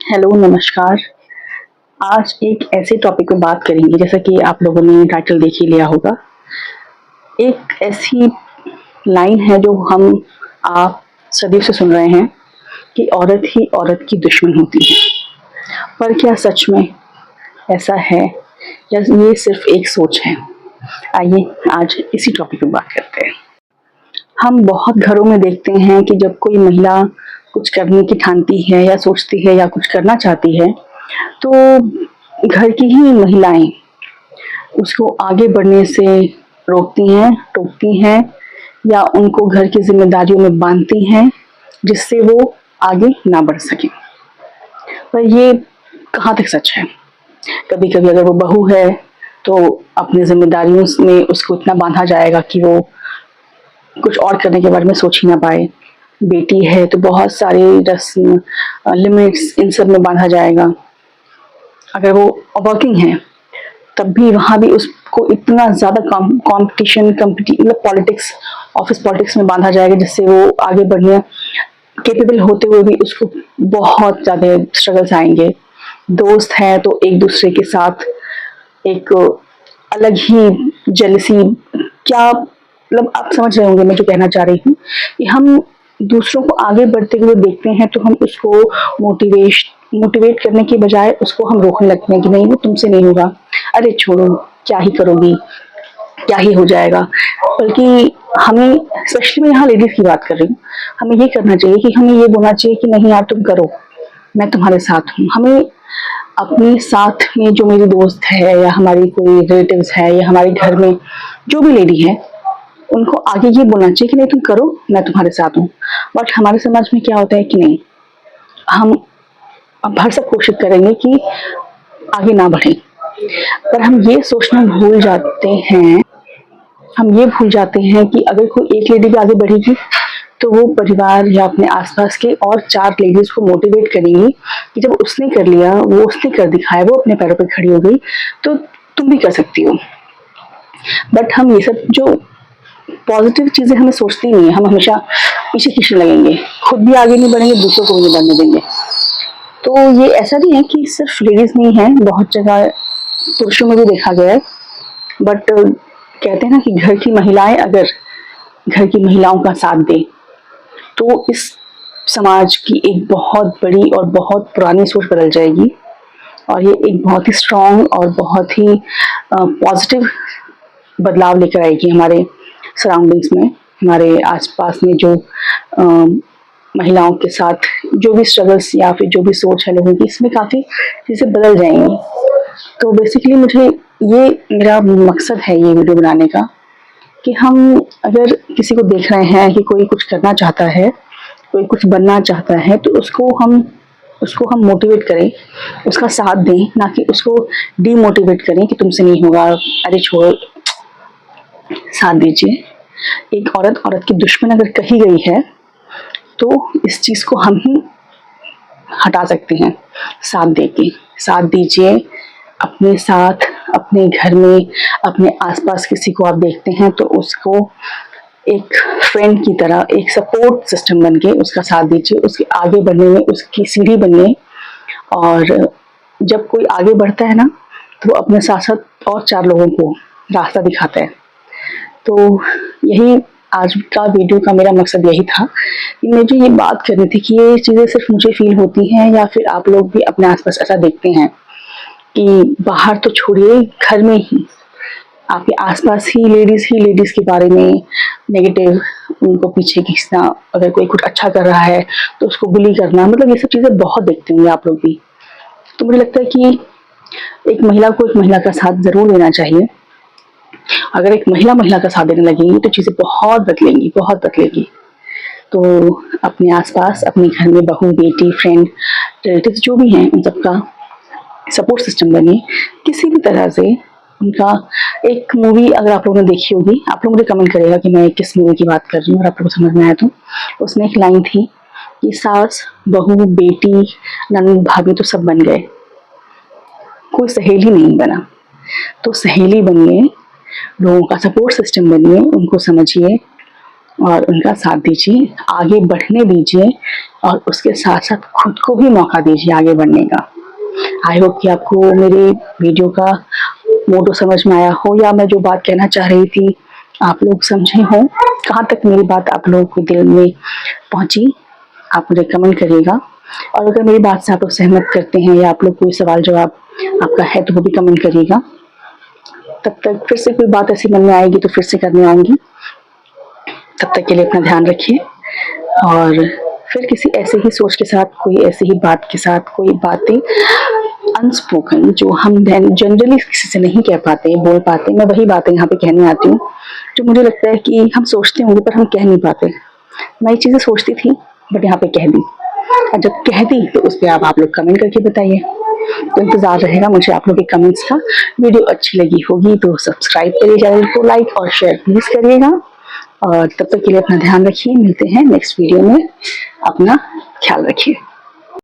Hello, नमस्कार। आज एक ऐसे टॉपिक पे बात करेंगे जैसा कि आप लोगों ने टाइटल देख ही लिया होगा। एक ऐसी लाइन है जो हम आप सदियों से सुन रहे हैं कि औरत ही औरत की दुश्मन होती है। पर क्या सच में ऐसा है या ये सिर्फ एक सोच है? आइए आज इसी टॉपिक पे बात करते हैं। हम बहुत घरों में देखते हैं कि जब कोई महिला कुछ करने की ठानती है या सोचती है या कुछ करना चाहती है, तो घर की ही महिलाएं उसको आगे बढ़ने से रोकती हैं, टोकती हैं या उनको घर की ज़िम्मेदारियों में बाँधती हैं, जिससे वो आगे ना बढ़ सकें। पर ये कहाँ तक सच है? कभी-कभी अगर वो बहू है, तो अपनी ज़िम्मेदारियों में उसको इतना बाँधा जाएगा कि वो कुछ और करने के बारे में सोच ही ना पाए। बेटी है तो बहुत सारे रस्म, लिमिट्स इन सब में बाँधा जाएगा। अगर वो वर्किंग है तब भी वहाँ भी उसको इतना ज़्यादा कॉम्पिटिशन मतलब पॉलिटिक्स, ऑफिस पॉलिटिक्स में बांधा जाएगा, जिससे वो आगे बढ़ने केपेबल होते हुए भी उसको बहुत ज़्यादा स्ट्रगल्स आएंगे। दोस्त हैं तो एक दूसरे के साथ एक अलग ही जेलसी, क्या मतलब आप समझ रहे होंगे मैं जो कहना चाह रही हूँ कि हम दूसरों को आगे बढ़ते हुए देखते हैं तो हम उसको मोटिवेट करने के बजाय उसको हम रोकने लगते हैं कि नहीं, वो तुमसे नहीं होगा, अरे छोड़ो, क्या ही करोगी, क्या ही हो जाएगा। बल्कि हमें, स्पेशली मैं यहाँ लेडीज की बात कर रही हूँ, हमें ये करना चाहिए कि हमें ये बोलना चाहिए कि नहीं यार तुम करो, मैं तुम्हारे साथ हूँ। हमें अपने साथ में जो मेरी दोस्त है या हमारी कोई रिलेटिव्स है या हमारे घर में जो भी लेडी है, उनको आगे ये बोलना चाहिए कि नहीं तुम करो, मैं तुम्हारे साथ हूँ। बट हमारे समाज में क्या होता है कि नहीं, हम हर सब कोशिश करेंगे कि आगे ना बढ़े, पर हम ये सोचना भूल जाते हैं, हम ये भूल जाते हैं कि अगर कोई एक लेडी भी आगे बढ़ेगी तो वो परिवार या अपने आसपास के और 4 लेडीज को मोटिवेट करेंगी कि जब उसने कर लिया, वो उसने कर दिखाया, वो अपने पैरों पे खड़ी हो गई, तो तुम भी कर सकती हो। बट हम ये सब जो पॉजिटिव चीजें हमें सोचती नहीं है, हम हमेशा पीछे खींचने लगेंगे, खुद भी आगे नहीं बढ़ेंगे, दूसरों को भी नहीं बढ़ने देंगे। तो ये ऐसा नहीं है कि सिर्फ लेडीज नहीं है, बहुत जगह पुरुषों में भी देखा गया है। बट कहते हैं ना कि घर की महिलाएं अगर घर की महिलाओं का साथ दें तो इस समाज की एक बहुत बड़ी और बहुत पुरानी सोच बदल जाएगी, और ये एक बहुत ही स्ट्रॉन्ग और बहुत ही पॉजिटिव बदलाव लेकर आएगी हमारे सराउंडिंग्स में, हमारे आसपास में जो महिलाओं के साथ जो भी स्ट्रगल्स या फिर जो भी सोच है लोगों की, इसमें काफ़ी चीज़ें बदल जाएंगी। तो बेसिकली मुझे ये मेरा मकसद है ये वीडियो बनाने का कि हम अगर किसी को देख रहे हैं कि कोई कुछ करना चाहता है, कोई कुछ बनना चाहता है, तो उसको हम मोटिवेट करें, उसका साथ दें, ना कि उसको डीमोटिवेट करें कि तुमसे नहीं होगा, अरे छोड़ो, साथ दीजिए। एक औरत औरत की दुश्मन अगर कही गई है तो इस चीज़ को हम ही हटा सकते हैं साथ देके। साथ दीजिए, अपने साथ, अपने घर में, अपने आसपास किसी को आप देखते हैं तो उसको एक फ्रेंड की तरह, एक सपोर्ट सिस्टम बन के उसका साथ दीजिए, उसके आगे बढ़ने में उसकी सीढ़ी बनिए। और जब कोई आगे बढ़ता है ना, तो वो अपने साथ साथ और 4 लोगों को रास्ता दिखाता है। तो यही आज का वीडियो का मेरा मकसद यही था कि मुझे ये बात करनी थी कि ये चीज़ें सिर्फ मुझे फील होती हैं या फिर आप लोग भी अपने आसपास ऐसा देखते हैं कि बाहर तो छोड़िए, घर में ही आपके आसपास ही लेडीज के बारे में नेगेटिव, उनको पीछे खींचना, अगर कोई कुछ अच्छा कर रहा है तो उसको बुली करना, मतलब ये सब चीज़ें बहुत देखते होंगे आप लोग भी। तो मुझे लगता है कि एक महिला को एक महिला का साथ ज़रूर देना चाहिए। अगर एक महिला महिला का साथ देने लगेंगी तो चीज़ें बहुत बदलेंगी, बहुत बदलेगी। तो अपने आसपास, अपने घर में बहू, बेटी, फ्रेंड, रिलेटिव्स जो भी हैं, उन सबका सपोर्ट सिस्टम बनिए किसी भी तरह से। उनका एक मूवी अगर आप लोगों ने देखी होगी, आप लोग मुझे कमेंट करेगा कि मैं किस मूवी की बात कर रही हूँ, और आप लोगों को समझ में आया तो। उसमें एक लाइन थी कि सास, बहू, बेटी, ननद, भाभी तो सब बन गए, कोई सहेली नहीं बना। तो सहेली बनिए, लोगों का सपोर्ट सिस्टम बनिए, उनको समझिए, और उनका साथ दीजिए, आगे बढ़ने दीजिए और उसके साथ साथ खुद को भी मौका दीजिए आगे बढ़ने का। आई होप कि आपको मेरे वीडियो का मोटो समझ में आया हो, या मैं जो बात कहना चाह रही थी आप लोग समझे हों। कहाँ तक मेरी बात आप लोगों के दिल में पहुंची, आप मुझे कमेंट करिएगा। और अगर मेरी बात से आप लोग सहमत करते हैं या आप लोग कोई सवाल जवाब आपका है तो वो भी कमेंट करिएगा। तब तक फिर से कोई बात ऐसी मन में आएगी तो फिर से करने आऊंगी। तब तक के लिए अपना ध्यान रखिए, और फिर किसी ऐसे ही सोच के साथ, कोई ऐसी ही बात के साथ, कोई बातें अनस्पोकन जो हम जनरली किसी से नहीं कह पाते, बोल पाते, मैं वही बातें यहाँ पे कहने आती हूँ जो मुझे लगता है कि हम सोचते होंगे पर हम कह नहीं पाते। मैं ये चीज़ें सोचती थी बट यहाँ पे कह दी, और जब कह दी तो उस पर आप लोग कमेंट करके बताइए। तो इंतज़ार रहेगा मुझे आप लोग के कमेंट्स का। वीडियो अच्छी लगी होगी तो सब्सक्राइब करिए, चैनल को लाइक और शेयर प्लीज़ करिएगा। और तब तक के लिए अपना ध्यान रखिए, मिलते हैं नेक्स्ट वीडियो में। अपना ख्याल रखिए।